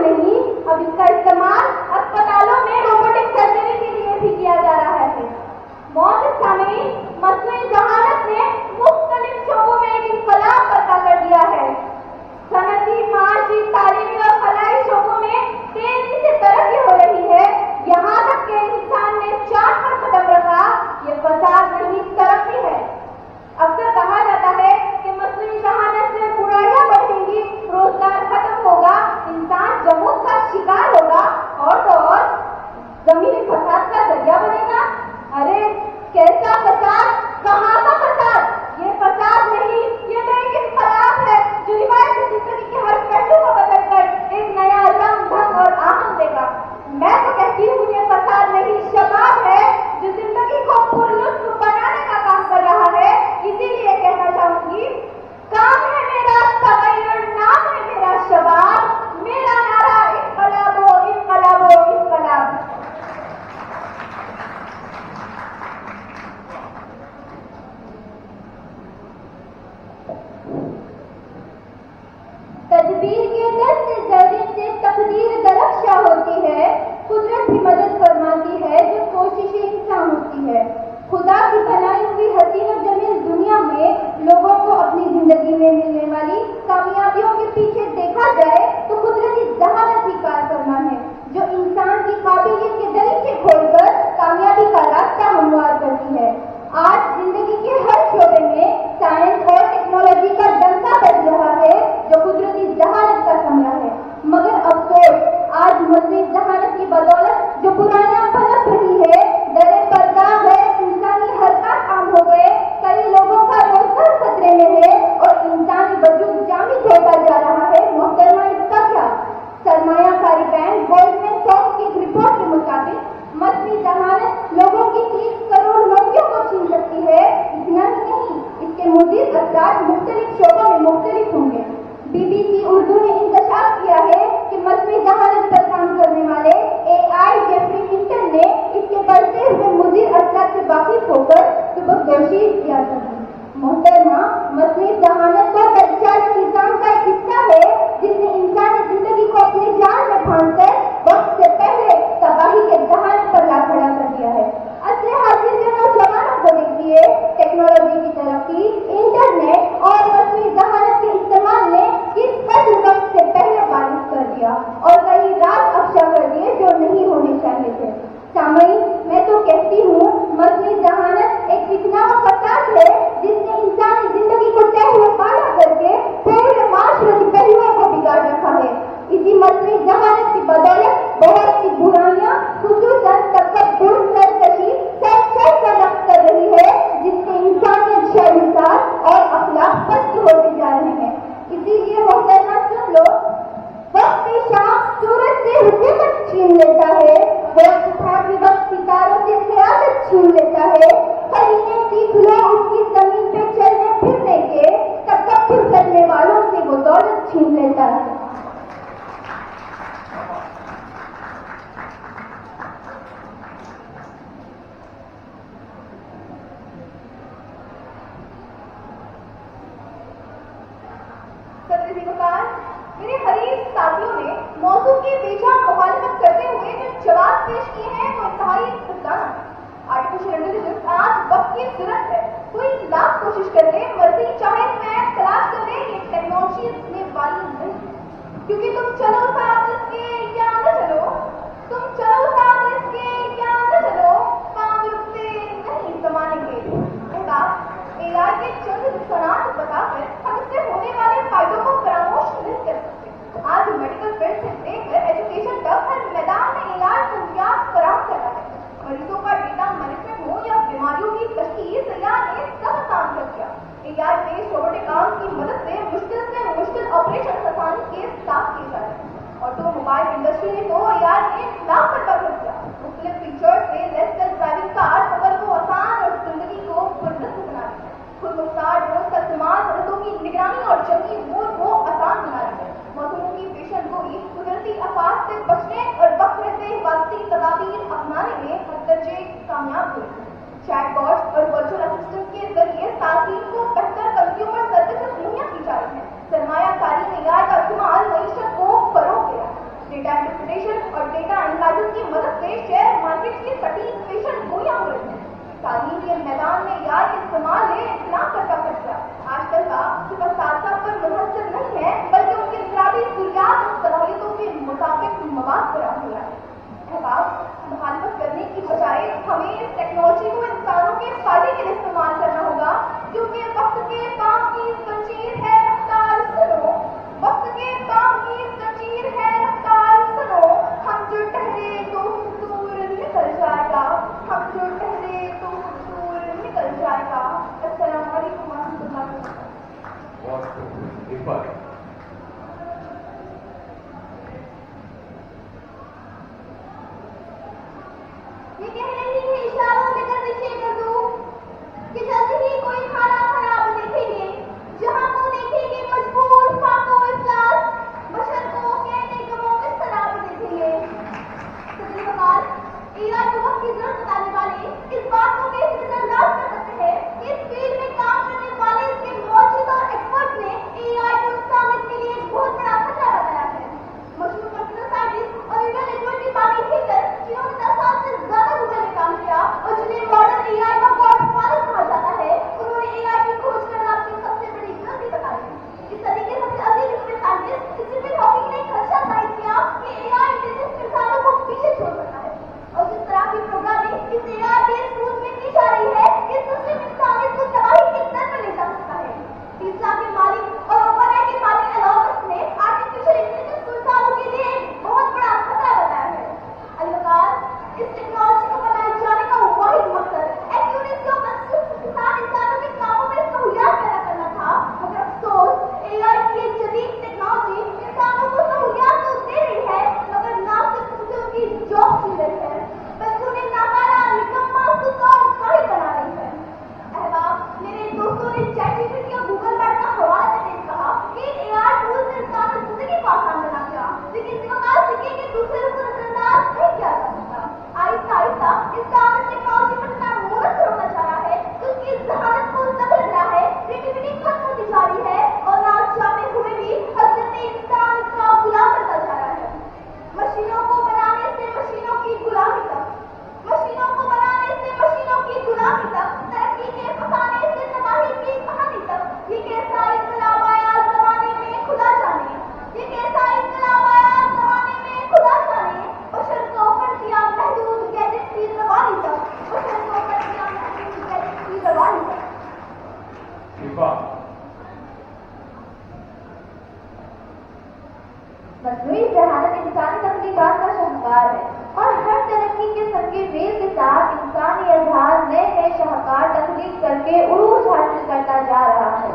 नहीं, अब इसका इस्तेमाल अस्पतालों में रोबोटिक सर्जरी के लिए भी किया जा रहा है। मौजूद सामईन, मसनूई जहानत ने मुख्तलिफ शोबों में एक इनकलाब बर्पा कर दिया है। सनती, माशी, तालीमी और फलाई शोबों में तेजी से तरक्की हो रही है। यहाँ तक कि इंसान ने चार्ट पर कदम रखा, ये फसाद नहीं तरक्की है। अक्सर कहा जाता है कि मसनूई जहानत से बुराइयां बढ़ेंगी, रोजगार खत्म होगा, इंसान जमूत का शिकार होगा और तो और जमीनी फसाद का जरिया बनेगा। अरे कैसा फसाद, कहाँ का फसाद? ये फसाद नहीं, ये तो एक इनकलाब है जो रिवायती जिंदगी के हर पहलू को बदलकर एक नया रंग, ढंग और आहंग देगा। मैं तो कहती हूँ ये फसाद नहीं, शबाब है जो जिंदगी को पुरलुत्फ बनाने का काम कर रहा है। इसीलिए कहना चाहूंगी, काम है मेरा तगय्युर, नाम है मेरा शबाब, मेरा नारा इनकलाबो इनकलाबो इनकलाब। तदबीर के दस्त जर्रे से तकदीर दरख्शा होती है, कुदरत भी मदद फरमाती है जो कोशिशें इंसान होती है। खुदा की बनाई हुई हसीन और जमील दुनिया में लोगों को अपनी जिंदगी में मिलने वाली कामयाबियों के पीछे देखा जाए तो कुदरती जहानत ही कार करना है, जो इंसान की काबिलियत के दरीचे खोलकर कामयाबी का रास्ता हमवार करती है। आज जिंदगी के हर शोबे में साइंस और टेक्नोलॉजी का डंका बज रहा है जो कुदरती जहानत का समरा है। मगर अफसोस, आज मसनूई जहानत की बदौलत जो बुराइयां पनप रही है, दरे पर्दा है, इंसानी हरकत आम हो गए, कई लोगों का रोजगार खतरे में है और इंसानी वजूद जामिद होता जा रहा है। मोहतरमा, इसका क्या? सरमायाकारी बैंक गोल्डमैन सॉक्स की एक रिपोर्ट के मुताबिक मसनूई जहानत लोगों की 30 करोड़ नौकरियों को छीन सकती है। इतना ही नहीं, इसके मुज़िर असरात मुख्तलिफ शोबों में मुख्तलिफ होंगे। BBC उर्दू ने इंकशाफ किया है कि मसनूई जहानत पर काम करने वाले AI जेफरी हिंटन ने इसके बढ़ते हुए मुज़िर असरात से वाकिफ होकर सुबकदोशी किया था। मोहतरमा, मसनूई जहानत तो दज्जाल निज़ाम का एक हिस्सा है जिसने इंसानी जिंदगी को अपनी जान में फांसकर वक्त से पहले तबाही के जहान पर ला खड़ा कर दिया है। असले हासिल के नौजवानों को देखिए, टेक्नोलॉजी की तरक्की, इंटरनेट और मसनूई जहानत के इस्तेमाल ने किस कदर वक्त से पहले बारिश कर दिया और कई रात अफशा कर दिए जो नहीं होने चाहिए थे। सामईन, मैं तो कहती हूँ मसनूई जहानत एक फितना व फसाद है जिसने इंसानी जिंदगी को तहवे पाला करके पूरे माशरती पहलुओं को बिगाड़ रखा है। इसी मसनूई जहानत की बदौलत बहुत सी बुराइयां, खुसूसन तकब्बुर, सरकशी सर पर रख कर रही है जिससे इंसानियत शर्मसार और अखलाक पस्त होते जा रहे हैं। इसीलिए मोहतरमा सुन लो, वक्त शाम सूरज से हुकूमत छीन लेता है, वक्त था कि वक्त सितारों से क़यादत छीन लेता है। करीने सीख लो उसकी जमीन पे चलने फिरने के, तकब्बुर करने वालों से वो दौलत छीन लेता है। मेरे करीब साथियों ने मौजूद की बेजा मुखालफत करते हुए जो जवाब पेश किए हैं वो इंतहाई खुददाना। आर्टिफिशियल इंटेलिजेंस आज वक्त की जरूरत है। कोई लाख कोशिश कर ले, मर्जी चाहे मैं तलाश कर ले, ये टेक्नोलॉजी इतने वाली नहीं, क्योंकि तुम चलो साथ इसके या न चलो, तुम चलो साथ इसके या न चलो, काम रुकते नहीं जमाने के। AI के चंद नुकसानात बताकर हम इससे होने वाले फायदों को फरामोश नहीं कर सकते। आज मेडिकल फील्ड से लेकर एजुकेशन तक हर मैदान में AI सहूलियात फराहम कर रहा है। मरीजों का डेटा मैनेजमेंट हो या बीमारियों की तशखीस, AI ने सब आसान कर दिया। AI बेस्ड रोबोटिक आर्म की मदद से मुश्किल ऑपरेशन आसानी के साथ किए जा रहे हैं। ऑटोमोबाइल इंडस्ट्री ने तो AI ने लापरवाह कर दिया। मुख्तलिफ फीचर्स से लेस सेल्फ ड्राइविंग कार सफर को आसान और जिंदगी को पुरलुत्फ बना रही है। खुद मुख्तार ड्रोन का इस्तेमाल मददों की निगरानी और जंगी मूड को आसान बना रही है। मौसमों की पेशन गोई, कुदरती आफात से बचने और वक्त रहते हिफाजती तदाबीर अपनाने में हर दर्जे कामयाब हुई है। चैटबॉट्स और वर्चुअल असिस्टेंट के जरिए सार्फिन को बेहतर कंज्यूमर सर्विसेज मुहैया की जा रही है। सरमायाकारी में AI का इस्तेमाल मईशत को फरोग दे रहा है। नाश करा दिया है। अहबाब, मुखालफत करने की बजाय हमें इस टेक्नोलॉजी को इंसानों के फायदे के लिए इस्तेमाल करना होगा, क्योंकि वक्त के काम की जंजीर है रफ्तार सुनो, वक्त के काम की जंजीर है रफ्तार सुनो, हम जो ठहरे तो दूर निकल जाएगा, हम जो ठहरे तो दूर निकल जाएगा। अस्सलाम वालेकुम रहमतुल्लाहि व बरकातहू। ये कह रही है इशारों में गर्दिशे कर दूं कि जल्दी ही कोई खाना खराब देखेंगे, जहां वो देखेंगे मजबूर फाको इफलास, बशर को कहने गमों में शराब देखेंगे। सदरी वकार, एआई को वक्त की जरूरत बताने वाले इस बात को कैसे नजरअंदाज कर सकते हैं कि इस फील्ड में काम करने वाले इसके मौजूदा एक्सपर्ट ने एआई को इंसानियत के लिए एक बहुत बड़ा खतरा बताया है। मशहूर कंप्यूटर साइंटिस्ट और इंडियन नेटवर्क के बानी हेकर, जिन्होंने 10 साल से ज्यादा गूगल में काम किया और जिन्हें मॉडर्न एआई का गॉडफादर कहा जाता है, उन्होंने एआई की खोज करना अपनी सबसे बड़ी गलती बताई। इस तरीके सबसे अजीब इसमें साइंटिस्ट स्टीफन हॉकिंग ने खदशा जाहिर किया कि एआई इंटेलिजेंस इंसानों को पीछे छोड़ सकता है, और जिस तरह की प्रोग्रामिंग इस एआई बेस्ड टूल्स में की जा रही है, इस सिस्टम इंसानियत को तबाही की दर पर ले जा सकता है। टेस्ला के मालिक और ओपनएआई के मालिक एलन मस्क ने आर्टिफिशियल इंटेलिजेंस को इंसानों के लिए एक बहुत बड़ा खतरा बताया है। अलवकार, इस टेक्नोलॉजी को बनाए जाने का वाहिद मकसद एक्यूरेसी ऑफ एनालिसिस के साथ इंसानों के कामों में सहूलियत पैदा करना था, मगर अफसोस एआई की एक जदीद टेक्नोलॉजी इंसानों को सहूलियत तो दे रही है, मगर ना सिर्फ उनसे उनकी जॉब छीन रही है, बल्कि उन्हें नाकारा, निकम्मा, सुस्त और काहिल बना रही है। अहबाब, मेरे दोस्तों ने चैटजीपीटी और गूगल मैप का हवाला देते हुए कहा कि एआई टूल से इंसान जिंदगी को आसान बना दिया, लेकिन इसी वक्त सीखे कि दूसरे को नजरअंदाज नहीं किया जा सकता। आहिस्ता आहिस्ता इंसान इस टेक्नोलॉजी पर इतना मुनस्सर होना चाह रहा है कि उसकी जहानत को दखल रहा है, क्रिएटिविटी खत्म होती जा रही है, और ना चाहते हुए भी हजरत इंसान इसका गुलाम बनता जा रहा है। मशीनों को बनाने से मशीनों की गुलामी तक, मशीनों को बनाने से मशीनों की गुलामी तक, तरक्की के फसाने से तबाही की कहानी तक, ये कैसा इनकलाब आया ज़माने में खुदा जाने, ये कैसा इनकलाब आया ज़माने में खुदा जाने, बशर को कर दिया महदूद गैजेट की रवानी तक, बशर को कर दिया महदूद गैजेट की रवानी तक। मजमूई जहानत इंसानी तख्लीकात का शाहकार है, और हर तरक्की के सबके मेल के साथ इंसानी अजहार नए नए शाहकार तख्लीक करके उरूज हासिल करता जा रहा है।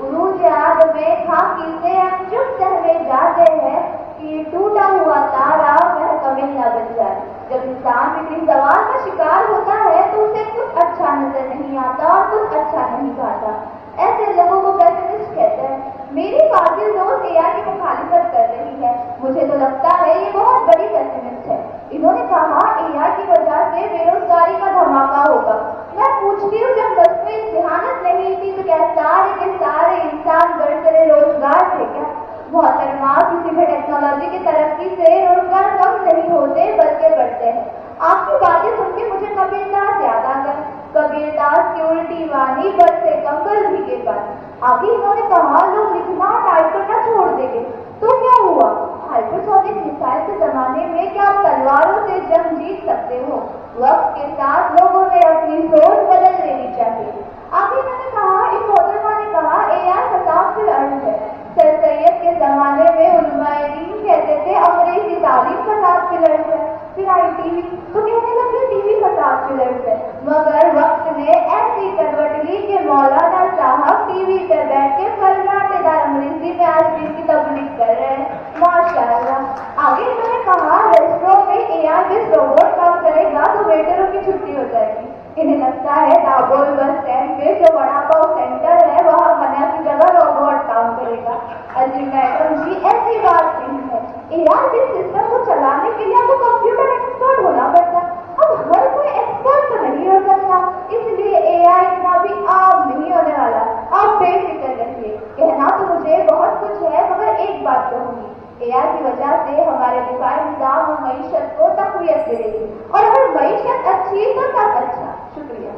उरूज याद में खाकी से हम चुप सहमे जाते हैं कि टूटा हुआ तारा वह कमिल न बन जाए। जब इंसान फिक्री सवाल का शिकार होता है तो उसे कुछ अच्छा नजर नहीं आता और कुछ अच्छा नहीं पाता। ऐसे लोगों को पेसिमिस्ट कहते हैं। मेरी फाजिल दोस्त एआई की मुखालिफत कर रही है, मुझे तो लगता है ये बहुत बड़ी पेसिमिस्ट है। इन्होंने कहा एआई की वजह से बेरोजगारी का धमाका होगा। मैं पूछती हूँ, जब मसनूई जहानत नहीं थी तो क्या सारे के सारे इंसान बरसरे रोजगार थे क्या? मोहतरमा, किसी भी टेक्नोलॉजी की तरक्की से रोजगार कम नहीं होते बल्कि बढ़ते हैं। आपकी बातें सुन के मुझे कबीरदास याद आ गए। कबीरदास की उल्टी वाणी बड़ से कंबल भीगे पर। आगे इन्होंने कहा, लोग लिखना टाइप करना छोड़ देंगे तो क्या हुआ? हाइपरसोनिक मिसाइल के जमाने में क्या आप तलवारों से जंग जीत सकते हो? वक्त के साथ लोगों ने अपनी सोच बदल लेनी चाहिए। आगे इन्होंने कहा, एक मोहतरमा ने कहा, एआई फसाद फिल अर्ज है। सर सैयद के जमाने में उलमाए दीन कहते थे अंग्रेजी तालीम फसाद फिल अर्ज है। फिर आई टीवी तो कहने लगे टीवी फसाद फिल अर्ज है। मगर वक्त ने ऐसी करवट ली कि मौलाना साहब टीवी पर बैठ के फरमातेदार अंग्रेजी में आज दिन की तबलीग कर रहे हैं। माशाअल्लाह। आगे इन्होंने कहा, रेस्टोरेंट में एआई बेस्ड रोबोट काम करेगा तो वेटरों की छुट्टी हो जाएगी। इन्हें लगता है दाबोल बस स्टैंड पे जो वड़ा पाव सेंटर है वहाँ बना की जगह रोबोट काम करेगा। अजी मैडम जी, ऐसी बात नहीं है। एआई बेस्ड सिस्टम को चलाने के लिए आपको कंप्यूटर एक्सपर्ट होना पड़ता। अब हर कोई एक्सपर्ट तो नहीं हो सकता, इसलिए एआई इतना भी आम नहीं होने वाला। आप बेफिक्र रहिए। कहना तो मुझे बहुत कुछ है, मगर एक बात कहूंगी, एआई की वजह से हमारे दिफाई निजाम और मईशत को तक़वियत मिलेगी, और अगर मईशत अच्छी तो सब अच्छा। शुक्रिया।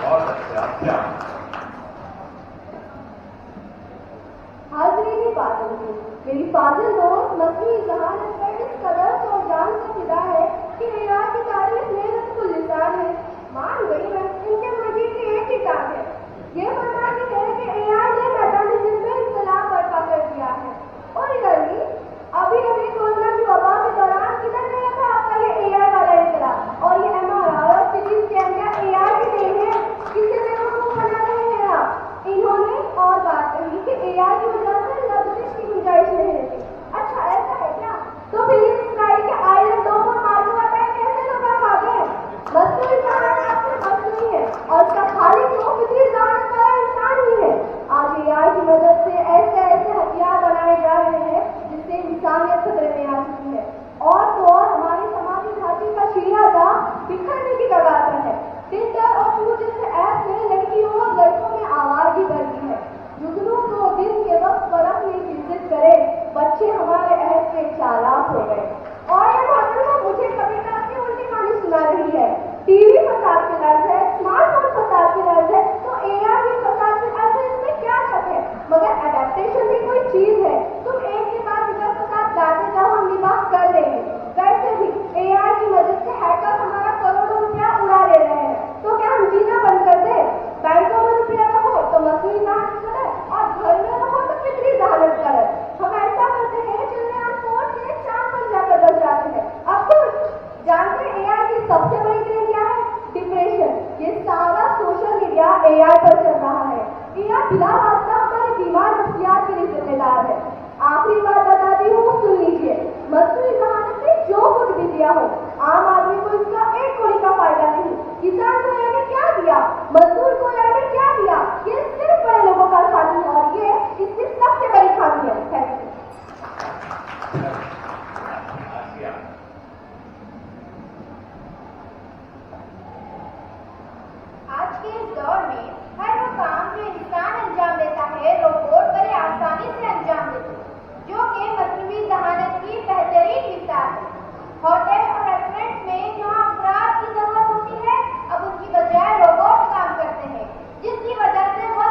बहुत अच्छा। हाज़रीन کی بات ہوگی. میری فاضل دوست مصنوعی ذہانت پر اس قدر تو جان سے فدا ہے کہ AI کی تعریف محنت کو لسان ہے. مان گئی میں ان کے مزید کی ایک کتاب ہے. یہ فرماتی ہے کہ AI نے میکانزم میں انقلاب برپا کر دیا ہے. اور ابھی کورونا کی وبا کے دوران کدھر گیا تھا آپ کا یہ AI والا انقلاب؟ اور یہ MRI اور CT اسکین کا AI کی دین ہے. کسی بیوقوف بنا رہے ہیں آپ. انہوں نے اور بات کہی کہ AI کی وجہ سے لفظش کی گنجائش نہیں رہتی. اچھا ایسا ہے کیا؟ تو پھر اسرائیل کے آئلینڈ 2 کو مارکو بتائیں کیسے لوگ کھا گئے؟ مصنوعی ذہانت آپ سے مصنوعی ہے اور اس کا خالق تو فطری ذہانت والا انسان ہی ہے. آج AI کی مدد سے ایسے ہتھیار بنائے جا رہے ہیں جس سے انسانیت خطرے میں آ چکی ہے. اور تو اور ہماری سماجی ڈھانچے کا شیرازہ بکھرنے کی کگار پر ہے. ٹنڈر اور ٹو جیسے ایپ نے لڑکیوں اور لڑکوں میں آوارگی بڑھ دی ہے. جگنوں کو دن کے وقت پرکھنے کی ضد کرے بچے ہمارے عہد کے چالاک ہو گئے. اور یہ محترمہ مجھے کبھی کی الٹی کہانی سنا رہی ہے. ٹی وی فساد کے لفظ ہے, اسمارٹ فون فساد کے لفظ ہے, تو AI بھی فساد کے لفظ ہے. اس میں کیا شک ہے؟ مگر اڈیپٹیشن بھی کوئی چیز ہے. تم ایک کے بعد ادھر فساد لاتے جاؤ, ہم نباہ کر لیں گے. ویسے بھی AI کی مدد سے ہیکر ہمارا کروڑوں روپیہ اڑا لے رہے ہیں. تو کیا ہم جینا بند کر دیں؟ بینکوں میں روپیہ رکھو تو مصنوعی ذہانت کرے اور گھر میں رکھو تو فطری ذہانت کرے. ہم ایسا کرتے ہیں چندریان 4 سے چاند پر جا کر بس جاتے ہیں. اب کچھ جانتے ہیں AI کی سب سے بڑی ٹرینڈ کیا ہے؟ ڈپریشن. یہ سارا سوشل میڈیا AI پر چل رہا ہے. AI بلا واسطہ ہمارے بیمار نفسیات کے لیے ذمہ دار ہے. آخری بات بتاتی ہوں, سن لیجیے. مصنوعی ذہانت نے جو کچھ بھی دیا ہو, عام آدمی کو اس کا ایک کوڑی کا فائدہ نہیں. کسان کو AI نے کیا دیا؟ مزدور کو AI نے کیا دیا؟ یہ صرف بڑے لوگوں کا ساتھی ہے اور یہ اس کی سب سے بڑی خامی ہے. Thank you. آج کے اس دور میں ہر وہ کام جو انسان انجام دیتا ہے روبوٹ بڑے آسانی سے انجام دیتے ہیں, جو کہ مصنوعی ذہانت کی بہترین مثال ہے. ہوٹل اور ریسٹورینٹ میں جہاں افراد کی ضرورت ہوتی ہے, اب ان کی بجائے روبوٹ کام کرتے ہیں, جس کی وجہ سے وہ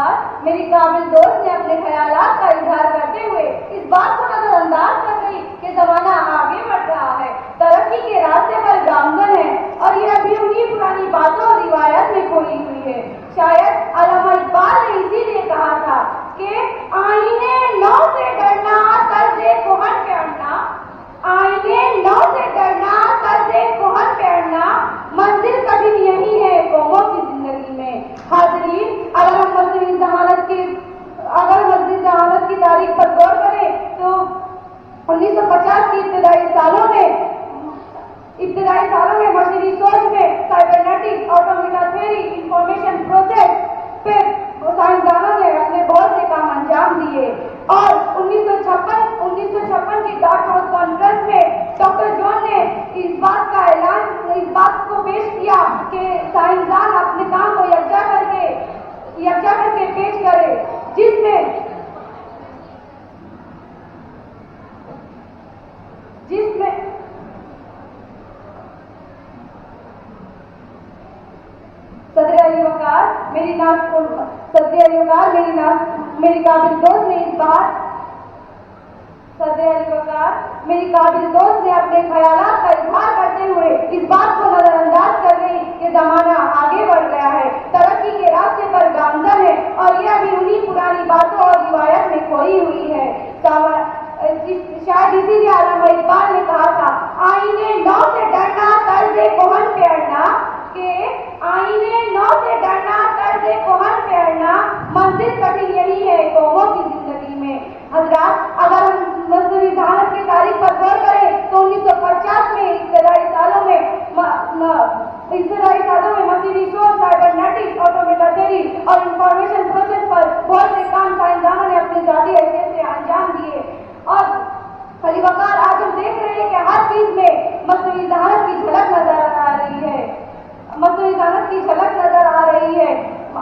वकार, मेरी काबिल दोस्त ने अपने ख्यालात का इजहार करते हुए इस बात को नजरअंदाज कर गई कि जमाना आगे बढ़ रहा है, तरक्की के रास्ते पर गामजन है और ये अभी उन्हीं पुरानी बातों और रिवायत में खोई हुई है। शायद अल्लामा इकबाल ने इसीलिए कहा था कि आईने नौ से डरना तर्ज़े कुहन पे अड़ना, आईने नौ से डरना तर्ज़े कुहन पे अड़ना, मंजिल कठिन यही है कौमों की जिंदगी में। हाज़रीन, अगर हम मस्जिद जहानत की तारीख पर गौर करें तो 1950 की इब्तदाई सालों में मशीनी सोच में cybernetics, automata theory, information process पे साइंसदानों ने अपने बहुत से काम अंजाम दिए और 1956 की डार्टमाउथ कॉन्फ्रेंस में डॉक्टर जॉन ने इस बात को पेश किया कि साइंसदान अपने काम को यकजा करके पेश करे, जिसमें सदर अली वकार मेरी काबिल दोस्त ने अपने ख्यालात का इजहार करते हुए इस बात को नजरअंदाज कर गई कि जमाना आगे बढ़ गया है, तरक्की के रास्ते पर गामजन है और यह भी उन्हीं पुरानी बातों और रिवायत में खोई हुई है। शायद इसीलिए अल्लामा इकबाल ने कहा था, आईने नौ से डरना तर्ज़े कुहन पे अड़ना, कि आईने नौ से डरना तर्ज़े कुहन पे अड़ना, मंजिल कठिन यही है कौमों की जिंदगी में। हजरात, अगर हम मस्जिद जहानत की तारीख पर गौर करें तो 1950 में इब्तदाई सालों में मशीनी सोच, साइबरनेटिक्स, ऑटोमेटा थ्योरी और इंफॉर्मेशन प्रोसेस पर बहुत से काम साइंसदानों ने अपनी जाती हैसियत से अंजाम दिए और अली वकार, आज हम देख रहे हैं कि हर चीज में मस्जिद जहानत की झलक नजर आ रही है।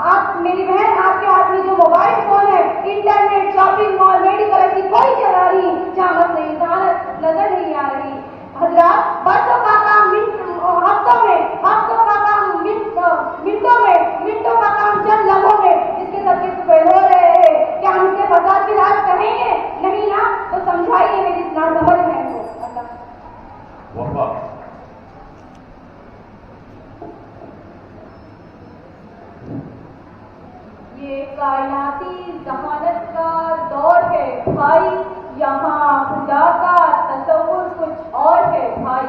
आप मेरी बहन, आपके हाथ में जो मोबाइल फोन है, इंटरनेट, शॉपिंग मॉल, मेडिकल, ऐसी कोई जगह नहीं जहाँ मस्जिद जहानत नजर नहीं आ रही। हजरात, बरसों का काम हफ्तों का काम मिनटों का काम चंद लम्हों में, जिसके सबके फेल हो रहे हैं। क्या हम इसके फसाद की राज कहेंगे? नहीं ना, तो समझाइए मेरी इस नासमझ बहन को। ये कायनाती जहानत का दौर है भाई, यहाँ खुदा का तसव्वुर कुछ और है भाई।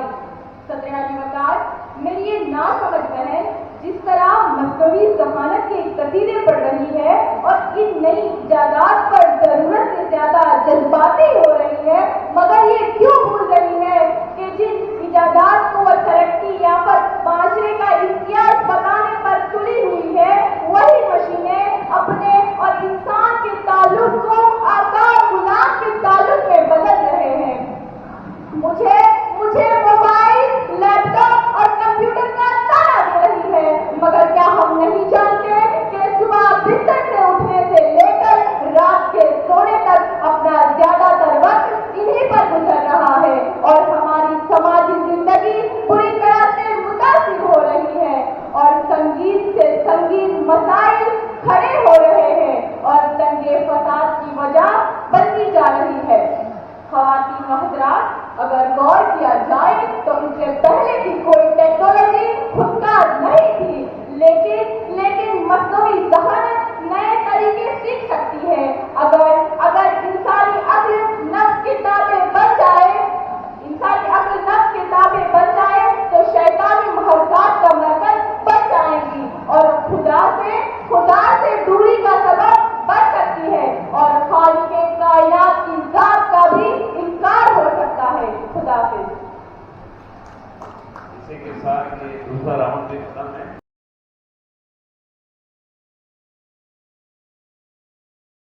सदर अली वकार, मेरी ये नासमझ बहन जिस तरह मस्जिद जहानत की कसीदे पढ़ रही है और इन नई इजादात पर जरूरत से ज्यादा जज्बाती हो रही है, मगर ये क्यों भूल रही है कि जिन इजादात को वह तरक्की याफ्ता माशरे का इम्तियाज बताने पर तुली हुई है, वही मशीनें अपने और इंसान के ताल्लुक को आका गुलाम के ताल्लुक में बदल रहे हैं। मुझे मोबाइल, लैपटॉप और कंप्यूटर का ताना दे रही है, मगर क्या हम नहीं जानते कि सुबह बिस्तर से उठने से लेकर रात के सोने तक अपना ज्यादातर वक्त इन्हीं पर गुजर रहा है और हमारी समाजी जिंदगी पूरी तरह से मुतासिर हो रही है और संगीत से संगीत मसाइल खड़े हो रहे हैं और दंगे फसाद की वजह बनती जा रही है। ख़वातीन व हज़रात, अगर गौर किया जाए तो इससे पहले की कोई टेक्नोलॉजी